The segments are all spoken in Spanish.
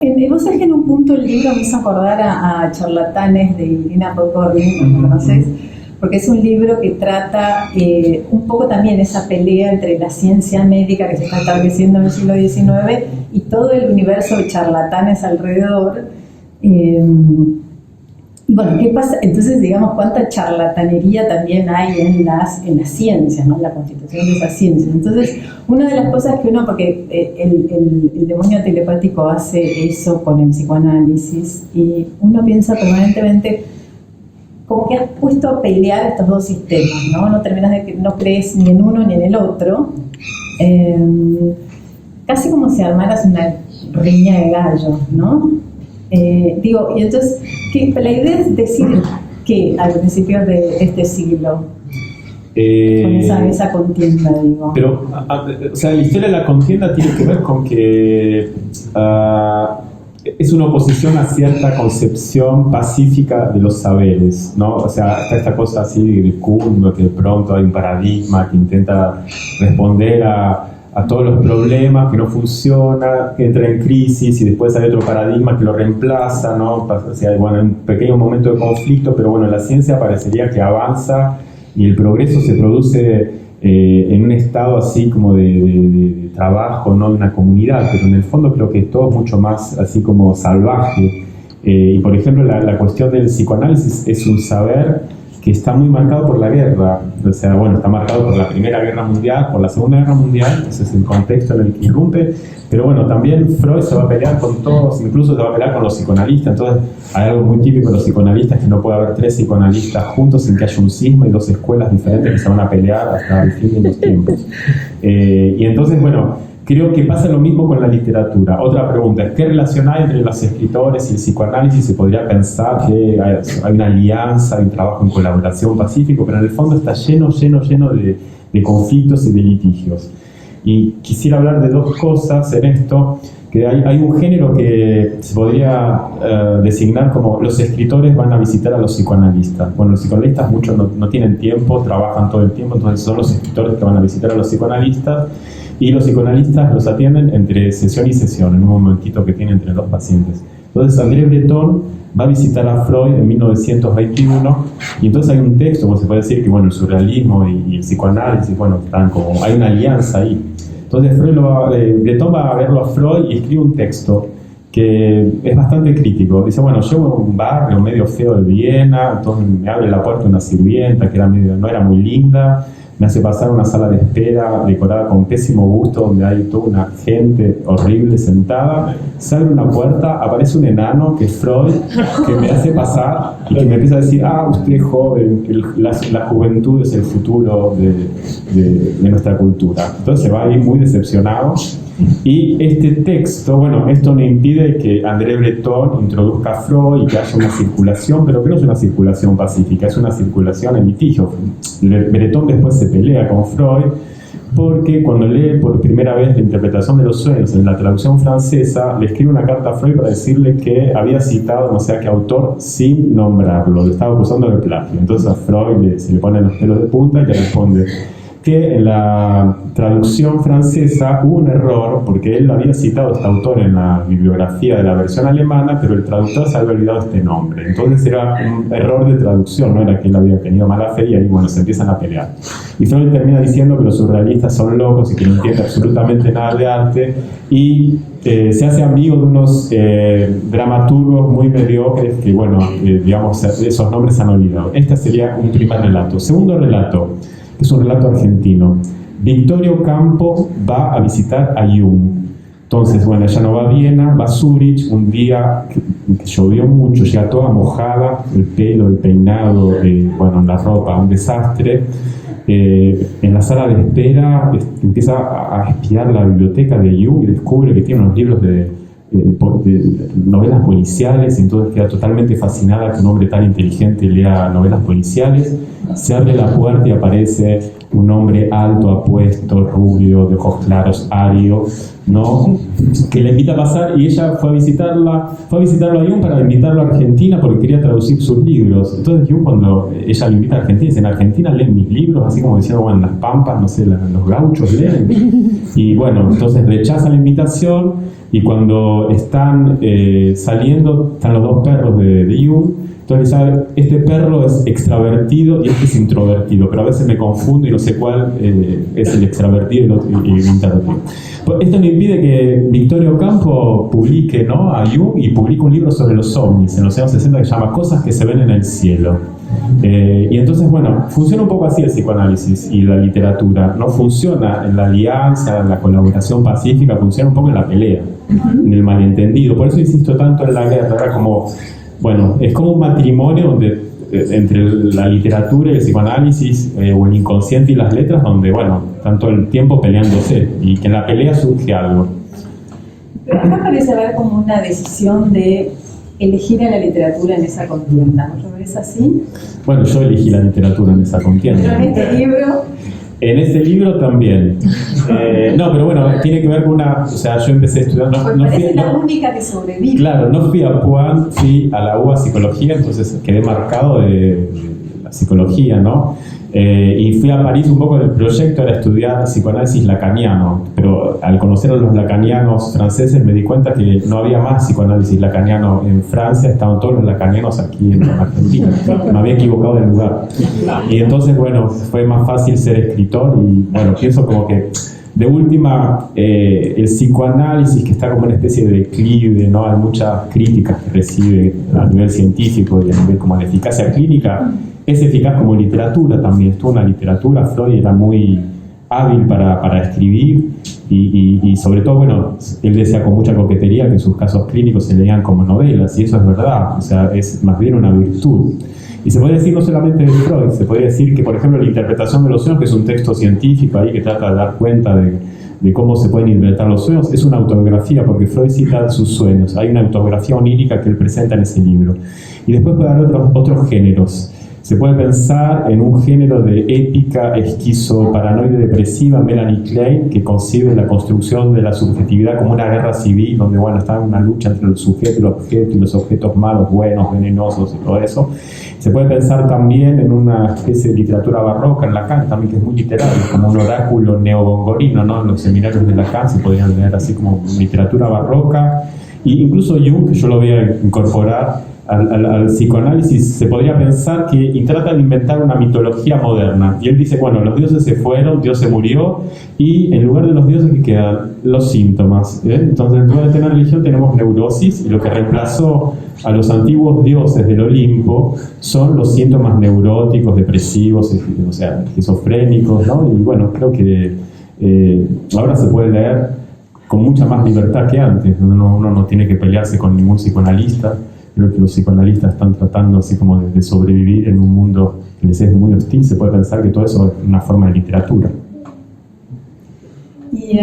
Vos sabés que en un punto el libro me hizo acordar a Charlatanes de Irina Podgorny, ¿lo conocés? Porque es un libro que trata un poco también esa pelea entre la ciencia médica que se está estableciendo en el siglo XIX y todo el universo de charlatanes alrededor. Y bueno, ¿qué pasa? Entonces, digamos, cuánta charlatanería también hay en las ciencias, ¿no? En la constitución de esas ciencias. Entonces, una de las cosas que uno, porque el demonio telepático hace eso con el psicoanálisis, y uno piensa permanentemente como que has puesto a pelear estos dos sistemas, ¿no? No terminas de que no crees ni en uno ni en el otro. Casi como si armaras una riña de gallos, ¿no? Y entonces, la idea es decir que a principios de este siglo, con esa contienda, digo. Pero, o sea, la historia de la contienda tiene que ver con que es una oposición a cierta concepción pacífica de los saberes, ¿no? O sea, está esta cosa así de Kuhn, que de pronto hay un paradigma que intenta responder a todos los problemas, que no funciona, que entra en crisis y después hay otro paradigma que lo reemplaza, ¿no? O sea, bueno, hay un pequeño momento de conflicto, pero bueno, la ciencia parecería que avanza y el progreso se produce en un estado así como de trabajo, no de una comunidad, pero en el fondo creo que todo es mucho más así como salvaje. Y por ejemplo, la cuestión del psicoanálisis es un saber que está muy marcado por la guerra, o sea, bueno, está marcado por la Primera Guerra Mundial, por la Segunda Guerra Mundial, ese es el contexto en el que irrumpe, pero bueno, también Freud se va a pelear con todos, incluso se va a pelear con los psicoanalistas, entonces hay algo muy típico de los psicoanalistas, que no puede haber 3 psicoanalistas juntos sin que haya un cisma y 2 escuelas diferentes que se van a pelear hasta el fin de los tiempos. Y entonces, bueno, creo que pasa lo mismo con la literatura. Otra pregunta es, ¿qué relación hay entre los escritores y el psicoanálisis? Se podría pensar que hay una alianza, hay un trabajo en colaboración pacífico, pero en el fondo está lleno de conflictos y de litigios. Y quisiera hablar de 2 cosas en esto, que hay un género que se podría designar como los escritores van a visitar a los psicoanalistas. Bueno, los psicoanalistas muchos no tienen tiempo, trabajan todo el tiempo, entonces son los escritores que van a visitar a los psicoanalistas. Y los psicoanalistas los atienden entre sesión y sesión, en un momentito que tienen entre 2 pacientes. Entonces André Breton va a visitar a Freud en 1921, y entonces hay un texto, como se puede decir, que bueno, el surrealismo y el psicoanálisis, bueno, están como, hay una alianza ahí. Entonces Breton va a verlo a Freud y escribe un texto que es bastante crítico. Dice, bueno, llego a un barrio medio feo de Viena, entonces me abre la puerta una sirvienta que no era muy linda, me hace pasar a una sala de espera decorada con pésimo gusto, donde hay toda una gente horrible sentada. Sale una puerta, aparece un enano que es Freud, que me hace pasar y que me empieza a decir, usted es joven, la juventud es el futuro de nuestra cultura. Entonces se va a ir muy decepcionado. Y este texto, bueno, esto no impide que André Breton introduzca a Freud y que haya una circulación, pero que no es una circulación pacífica, es una circulación en litigio. Breton después se pelea con Freud porque cuando lee por primera vez la interpretación de los sueños en la traducción francesa, le escribe una carta a Freud para decirle que había citado no sé a qué autor sin nombrarlo, le estaba acusando de plagio. Entonces a Freud se le ponen los pelos de punta y le responde que en la traducción francesa hubo un error, porque él había citado a este autor en la bibliografía de la versión alemana, pero el traductor se había olvidado este nombre. Entonces era un error de traducción, no era que él había tenido mala fe, y ahí bueno, se empiezan a pelear. Y Freud termina diciendo que los surrealistas son locos y que no entienden absolutamente nada de arte, y se hace amigo de unos dramaturgos muy mediocres que, bueno, digamos, esos nombres se han olvidado. Este sería un primer relato. Segundo relato, es un relato argentino. Victorio Campo va a visitar a Jung. Entonces, bueno, ella no va a Viena, va a Zúrich, un día que llovió mucho, llega toda mojada, el pelo, el peinado, bueno, la ropa, un desastre. En la sala de espera empieza a espiar la biblioteca de Jung y descubre que tiene unos libros de novelas policiales, y entonces queda totalmente fascinada que un hombre tan inteligente lea novelas policiales. Se abre la puerta y aparece un hombre alto, apuesto, rubio, de ojos claros, ario, ¿no? Que le invita a pasar, y ella fue a visitarlo a Jung para invitarlo a Argentina porque quería traducir sus libros. Entonces Jung, cuando ella lo invita a Argentina, dice, en Argentina leen mis libros, así como diciendo, bueno, en las pampas, no sé, los gauchos leen. Y bueno, entonces rechaza la invitación, Y cuando están saliendo, están los dos perros de Jung. Entonces, ¿sabe? Este perro es extravertido y este es introvertido, pero a veces me confundo y no sé cuál es el extravertido y el introvertido. Esto no impide que Victorio Ocampo publique, ¿no?, a Jung, y publique un libro sobre los ovnis en los años 60 que se llama Cosas que se ven en el cielo. Y entonces, bueno, funciona un poco así el psicoanálisis y la literatura. No funciona en la alianza, en la colaboración pacífica, funciona un poco en la pelea, en el malentendido. Por eso insisto tanto en la guerra. Era como, bueno, es como un matrimonio donde, entre la literatura y el psicoanálisis, o el inconsciente y las letras, donde, bueno, están todo el tiempo peleándose y que en la pelea surge algo. Pero acá parece haber como una decisión de elegir a la literatura en esa contienda, ¿no lo ves así? Bueno, yo elegí la literatura en esa contienda. Pero en este libro... En este libro también. No, pero bueno, tiene que ver con una... O sea, yo empecé a estudiar... Pues parece la única que sobrevive. Claro, no fui a Puan, fui a la UBA Psicología, entonces quedé marcado de la psicología, ¿no? Y fui a París un poco, el proyecto era estudiar psicoanálisis lacaniano, pero al conocer a los lacanianos franceses me di cuenta que no había más psicoanálisis lacaniano en Francia, estaban todos los lacanianos aquí en Argentina, me había equivocado de lugar. Y entonces, bueno, fue más fácil ser escritor y, bueno, pienso como que de última, el psicoanálisis, que está como una especie de declive, ¿no? Hay muchas críticas que recibe a nivel científico y a nivel como de eficacia clínica, es eficaz como literatura también. Estuvo una literatura, Freud era muy hábil para escribir y sobre todo, bueno, él decía con mucha coquetería que sus casos clínicos se leían como novelas, y eso es verdad, o sea, es más bien una virtud. Y se puede decir no solamente de Freud, se puede decir que, por ejemplo, la interpretación de los sueños, que es un texto científico ahí que trata de dar cuenta de cómo se pueden interpretar los sueños, es una autobiografía, porque Freud cita sus sueños. Hay una autobiografía onírica que él presenta en ese libro. Y después puede haber otros géneros. Se puede pensar en un género de épica esquizoparanoide depresiva, Melanie Klein, que concibe la construcción de la subjetividad como una guerra civil, donde, bueno, está una lucha entre el sujeto y el objeto, y los objetos malos, buenos, venenosos y todo eso. Se puede pensar también en una especie de literatura barroca en Lacan, también, que es muy literario, como un oráculo neogongorino, ¿no? En los seminarios de Lacan se podrían leer así como literatura barroca. E incluso Jung, que yo lo voy a incorporar al psicoanálisis, se podría pensar que trata de inventar una mitología moderna. Y él dice, bueno, los dioses se fueron, Dios se murió, y en lugar de los dioses, ¿qué quedan? Los síntomas. Entonces, en lugar de tener religión, tenemos neurosis, y lo que reemplazó a los antiguos dioses del Olimpo son los síntomas neuróticos, depresivos, o sea, esquizofrénicos, ¿no? Y bueno, creo que ahora se puede leer con mucha más libertad que antes. Uno no tiene que pelearse con ningún psicoanalista. Creo que los psicoanalistas están tratando así como de sobrevivir en un mundo que les es muy hostil. Se puede pensar que todo eso es una forma de literatura. Y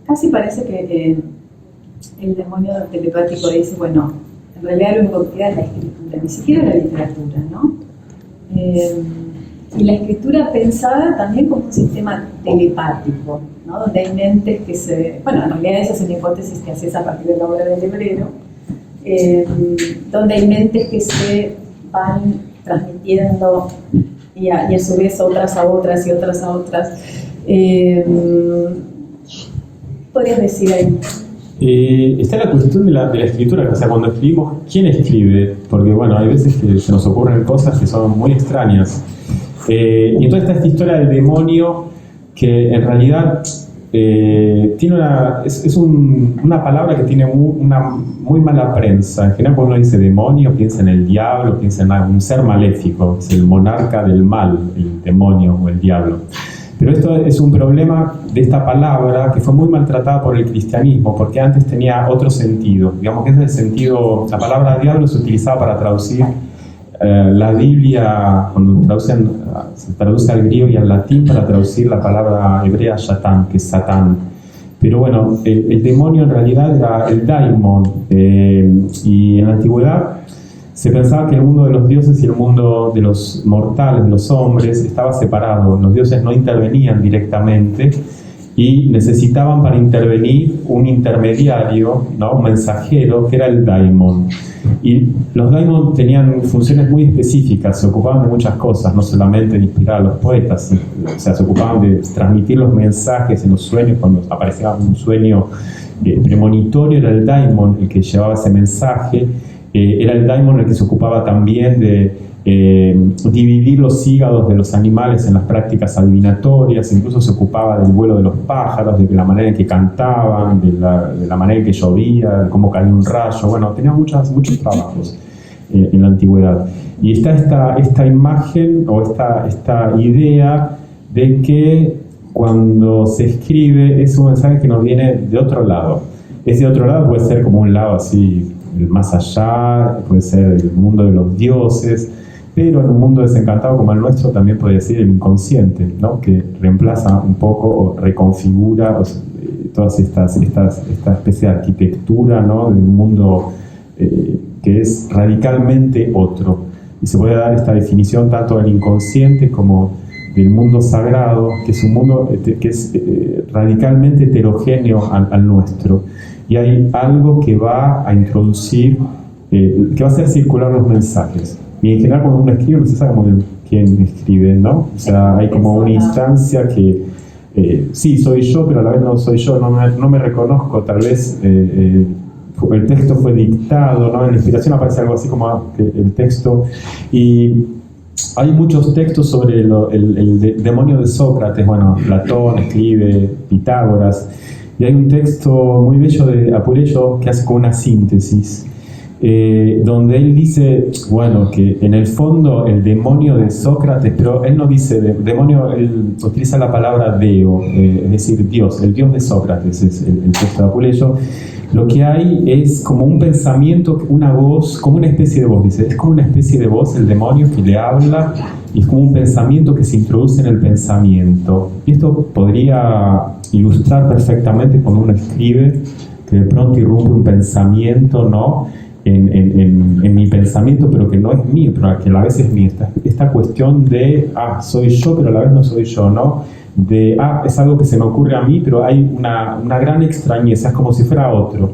casi parece que el demonio telepático dice, bueno, en realidad lo único que queda es la escritura, ni siquiera la literatura, ¿no? Y la escritura pensada también como un sistema telepático, ¿no? Donde hay mentes que se... Bueno, en realidad esa es una hipótesis que haces a partir de la obra del Hebrero, donde hay mentes que se van transmitiendo y a su vez otras a otras y otras a otras. ¿Podrías decir ahí? Está la cuestión de la escritura, o sea, cuando escribimos, ¿quién escribe? Porque, bueno, hay veces que se nos ocurren cosas que son muy extrañas. Y entonces está esta historia del demonio, que en realidad tiene una palabra que tiene una muy mala prensa. En general, cuando uno dice demonio, piensa en el diablo, piensa en un ser maléfico, es el monarca del mal, el demonio o el diablo. Pero esto es un problema de esta palabra que fue muy maltratada por el cristianismo, porque antes tenía otro sentido. Digamos que es el sentido, la palabra diablo se utilizaba para traducir la Biblia, cuando se traduce al griego y al latín para traducir la palabra hebrea Shatán, que es Satán. Pero bueno, el demonio en realidad era el daimon, y en la antigüedad se pensaba que el mundo de los dioses y el mundo de los mortales, de los hombres, estaba separado. Los dioses no intervenían directamente y necesitaban para intervenir un intermediario, ¿no? Un mensajero, que era el daimon. Y los daimon tenían funciones muy específicas, se ocupaban de muchas cosas, no solamente de inspirar a los poetas, o sea, se ocupaban de transmitir los mensajes en los sueños. Cuando aparecía un sueño premonitorio era el daimon el que llevaba ese mensaje, era el daimon el que se ocupaba también de dividir los hígados de los animales en las prácticas adivinatorias, incluso se ocupaba del vuelo de los pájaros, de la manera en que cantaban, de la manera en que llovía, de cómo caía un rayo. Bueno, tenía muchos trabajos en la antigüedad. Y está esta imagen o esta idea de que cuando se escribe es un mensaje que nos viene de otro lado. Ese otro lado puede ser como un lado así, el más allá, puede ser el mundo de los dioses, pero en un mundo desencantado como el nuestro también puede ser el inconsciente, ¿no? Que reemplaza un poco o reconfigura todas esta especie de arquitectura, ¿no? De un mundo que es radicalmente otro. Y se puede dar esta definición tanto del inconsciente como del mundo sagrado, que es un mundo que es radicalmente heterogéneo al nuestro. Y hay algo que va a introducir, que va a hacer circular los mensajes. Y en general cuando uno escribe no se sabe muy bien quién escribe, ¿no? O sea, hay como una instancia que sí, soy yo, pero a la vez no soy yo, no me reconozco, tal vez el texto fue dictado, ¿no? En la inspiración aparece algo así como el texto, y hay muchos textos sobre el demonio de Sócrates. Bueno, Platón escribe, Pitágoras, y hay un texto muy bello de Apuleyo que hace como una síntesis, donde él dice, bueno, que en el fondo el demonio de Sócrates, pero él no dice demonio, él utiliza la palabra deo, es decir, Dios, el Dios de Sócrates es el texto de Apuleyo. Lo que hay es como un pensamiento, una voz, como una especie de voz, dice, es como una especie de voz el demonio que le habla, y es como un pensamiento que se introduce en el pensamiento. Y esto podría ilustrar perfectamente cuando uno escribe, que de pronto irrumpe un pensamiento, ¿no? En mi pensamiento, pero que no es mío, pero que a la vez es mío. Esta cuestión de, soy yo, pero a la vez no soy yo, ¿no? De, es algo que se me ocurre a mí, pero hay una gran extrañeza, es como si fuera otro.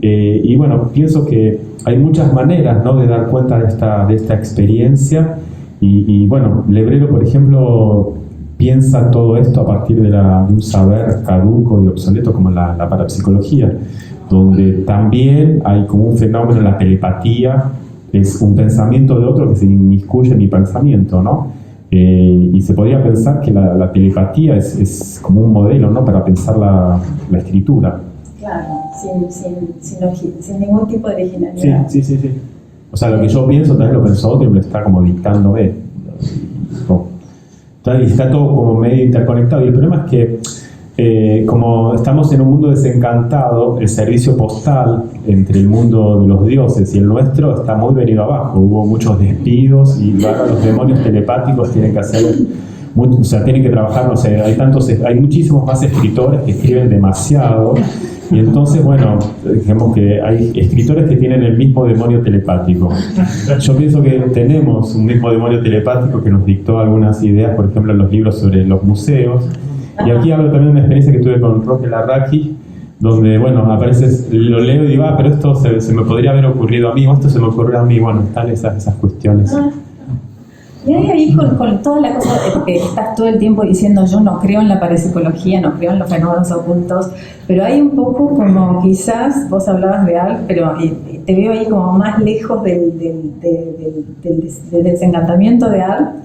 Y bueno, pienso que hay muchas maneras, ¿no? De dar cuenta de esta experiencia. Y bueno, Lebrero, por ejemplo, piensa todo esto a partir de un saber caduco y obsoleto como la parapsicología, donde también hay como un fenómeno, la telepatía, es un pensamiento de otro que se inmiscuye en mi pensamiento, ¿no? Y se podría pensar que la telepatía es como un modelo, ¿no? Para pensar la escritura. Claro, sin ningún tipo de originalidad. Sí. O sea, lo que yo pienso también lo pensó otro y me lo está como dictando él. Entonces, está todo como medio interconectado. Y el problema es que como estamos en un mundo desencantado, el servicio postal entre el mundo de los dioses y el nuestro está muy venido abajo. Hubo muchos despidos y ahora los demonios telepáticos tienen que hacer, o sea, tienen que trabajar, no sé, hay muchísimos más escritores que escriben demasiado, y entonces, bueno, digamos que hay escritores que tienen el mismo demonio telepático. Yo pienso que tenemos un mismo demonio telepático que nos dictó algunas ideas, por ejemplo, en los libros sobre los museos. Y aquí hablo también de una experiencia que tuve con Roque Larraqui, donde, bueno, a veces lo leo y digo, pero esto se me podría haber ocurrido a mí, o esto se me ocurrió a mí. Bueno, están esas cuestiones. Y ahí con toda la cosa que estás todo el tiempo diciendo, yo no creo en la parapsicología, no creo en los fenómenos ocultos, pero hay un poco como quizás, vos hablabas de algo, pero te veo ahí como más lejos del desencantamiento de Art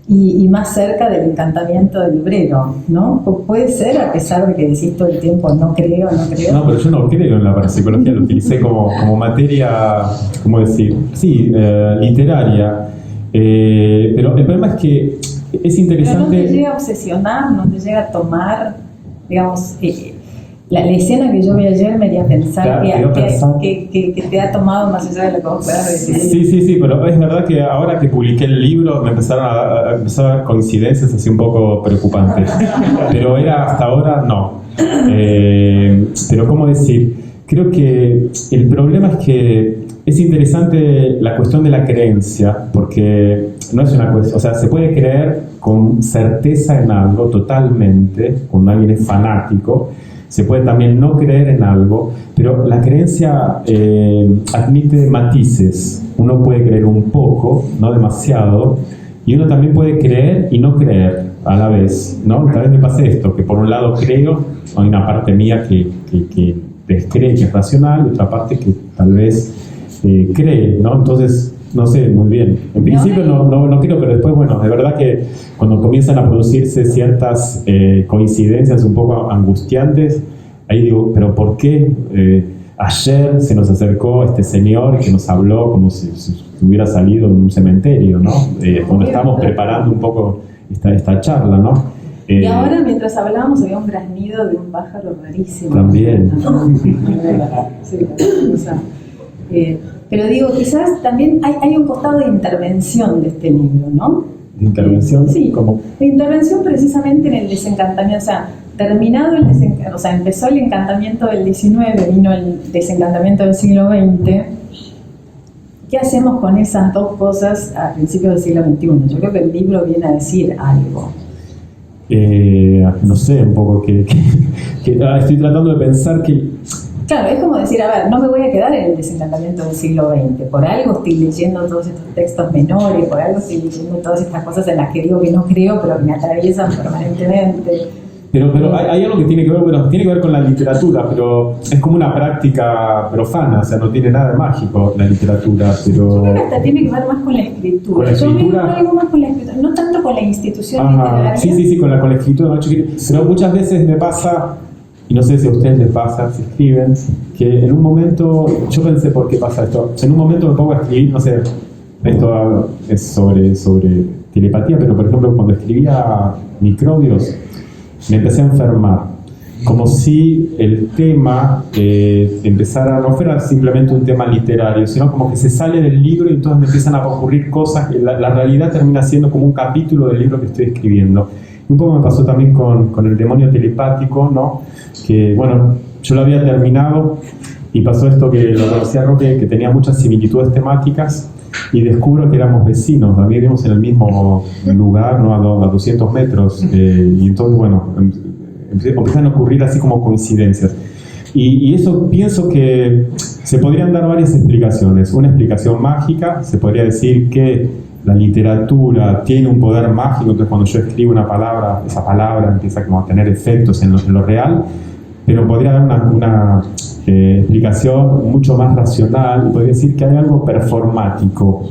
y más cerca del encantamiento del librero, ¿no? Puede ser, a pesar de que decís todo el tiempo, no creo. No, pero yo no creo en la parapsicología, lo utilicé como materia, ¿cómo decir? Sí, literaria. Pero el problema es que es interesante. Pero no te llega a obsesionar, no te llega a tomar, digamos, la escena que yo vi ayer me haría pensar, claro, que te ha tomado más allá de lo que vos puedas decir. Sí, pero es verdad que ahora que publiqué el libro me empezaron a empezar coincidencias así un poco preocupantes. Pero hasta ahora no. Pero ¿cómo decir? Creo que el problema es que es interesante la cuestión de la creencia, porque no es una cuestión, o sea, se puede creer con certeza en algo totalmente, cuando alguien es fanático, se puede también no creer en algo, pero la creencia admite matices. Uno puede creer un poco, no demasiado, y uno también puede creer y no creer a la vez, ¿no? Tal vez me pase esto, que por un lado creo, hay una parte mía que descree que es racional y otra parte que tal vez cree, ¿no? Entonces, no sé, muy bien. En principio no creo, pero después, bueno, de verdad que cuando comienzan a producirse ciertas coincidencias un poco angustiantes, ahí digo, pero ¿por qué ayer se nos acercó este señor que nos habló como si hubiera salido de un cementerio, ¿no? Cuando estábamos preparando un poco esta charla, ¿no? Y ahora, mientras hablábamos, había un graznido de un pájaro rarísimo. También. Sí, o sea, pero digo, quizás también hay un costado de intervención de este libro, ¿no? ¿De intervención? Sí, ¿cómo? De intervención precisamente en el desencantamiento, o sea, terminado empezó el encantamiento del XIX, vino el desencantamiento del siglo XX. ¿Qué hacemos con esas dos cosas a principios del siglo XXI? Yo creo que el libro viene a decir algo. No sé, un poco que estoy tratando de pensar que... Claro, es como decir, a ver, no me voy a quedar en el desencantamiento del siglo XX, por algo estoy leyendo todos estos textos menores, por algo estoy leyendo todas estas cosas en las que digo que no creo, pero que me atraviesan permanentemente. Pero hay algo que tiene que ver, bueno, tiene que ver con la literatura, pero es como una práctica profana, o sea, no tiene nada de mágico la literatura, pero... Yo creo que hasta tiene que ver más con la escritura. ¿Con la escritura? Yo veo algo más con la escritura, no tanto con la institución literaria. Sí, con la escritura, ¿no? Pero muchas veces me pasa, y no sé si a ustedes les pasa, si escriben, que en un momento, yo pensé, ¿por qué pasa esto? En un momento me pongo a escribir, no sé, esto es sobre telepatía, pero por ejemplo cuando escribía Microbios, me empecé a enfermar, como si el tema empezara, no fuera simplemente un tema literario, sino como que se sale del libro y entonces me empiezan a ocurrir cosas que la realidad termina siendo como un capítulo del libro que estoy escribiendo. Y un poco me pasó también con el demonio telepático, ¿no? Que bueno, yo lo había terminado y pasó esto que lo conocía Roque, que tenía muchas similitudes temáticas, y descubro que éramos vecinos, vivíamos en el mismo lugar, ¿no? A 200 metros, y entonces, bueno, empiezan a ocurrir así como coincidencias. Y eso pienso que se podrían dar varias explicaciones. Una explicación mágica, se podría decir que la literatura tiene un poder mágico, entonces cuando yo escribo una palabra, esa palabra empieza como a tener efectos en lo real, pero podría dar una explicación mucho más racional, y podría decir que hay algo performático.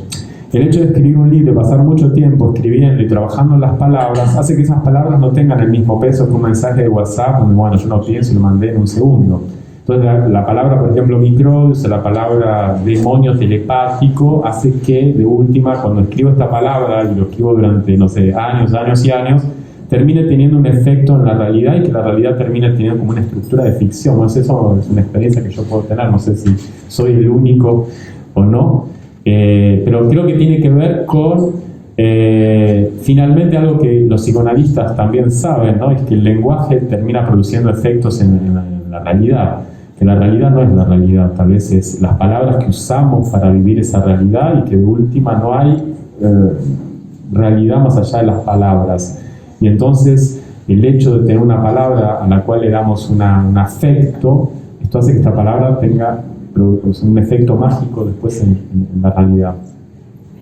El hecho de escribir un libro, pasar mucho tiempo escribiendo y trabajando en las palabras, hace que esas palabras no tengan el mismo peso que un mensaje de WhatsApp, donde bueno, yo no pienso y lo mandé en un segundo. Entonces la palabra, por ejemplo, microbios, la palabra demonio telepático, hace que de última, cuando escribo esta palabra, y lo escribo durante, no sé, años y años, termine teniendo un efecto en la realidad, y que la realidad termine teniendo como una estructura de ficción. No sé, eso es una experiencia que yo puedo tener, no sé si soy el único o no, pero creo que tiene que ver con finalmente algo que los psicoanalistas también saben, ¿no? Es que el lenguaje termina produciendo efectos en la realidad, que la realidad no es la realidad, tal vez es las palabras que usamos para vivir esa realidad, y que de última no hay realidad más allá de las palabras. Y entonces el hecho de tener una palabra a la cual le damos un afecto, esto hace que esta palabra tenga un efecto mágico después en la realidad.